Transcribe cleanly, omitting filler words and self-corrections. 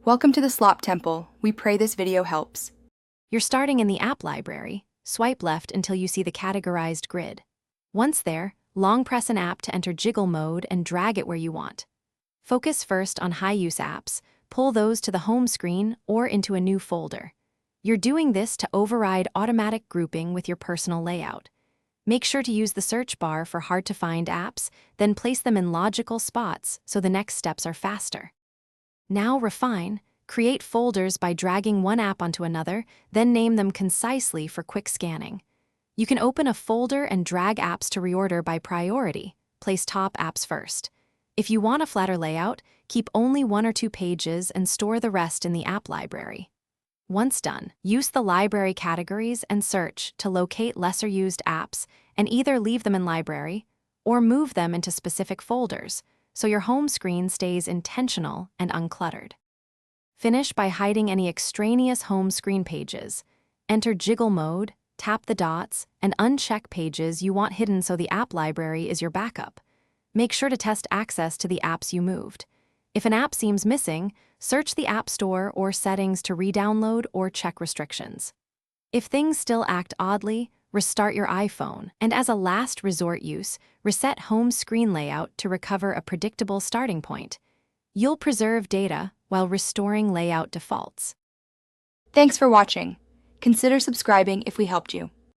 Welcome to the Slop Temple. We pray this video helps. You're starting in the app library. Swipe left until you see the categorized grid. Once there, long press an app to enter jiggle mode and drag it where you want. Focus first on high-use apps, pull those to the home screen or into a new folder. You're doing this to override automatic grouping with your personal layout. Make sure to use the search bar for hard-to-find apps, then place them in logical spots so the next steps are faster. Now refine. Create folders by dragging one app onto another, then name them concisely for quick scanning. You can open a folder and drag apps to reorder by priority. Place top apps first. If you want a flatter layout, keep only 1 or 2 pages and store the rest in the app library. Once done, use the library categories and search to locate lesser-used apps and either leave them in library or move them into specific folders so your home screen stays intentional and uncluttered. Finish by hiding any extraneous home screen pages. Enter jiggle mode, tap the dots, and uncheck pages you want hidden so the app library is your backup. Make sure to test access to the apps you moved. If an app seems missing, search the App Store or settings to re-download or check restrictions. If things still act oddly, restart your iPhone, and as a last resort use, reset home screen layout to recover a predictable starting point. You'll preserve data while restoring layout defaults. Thanks for watching. Consider subscribing if we helped you.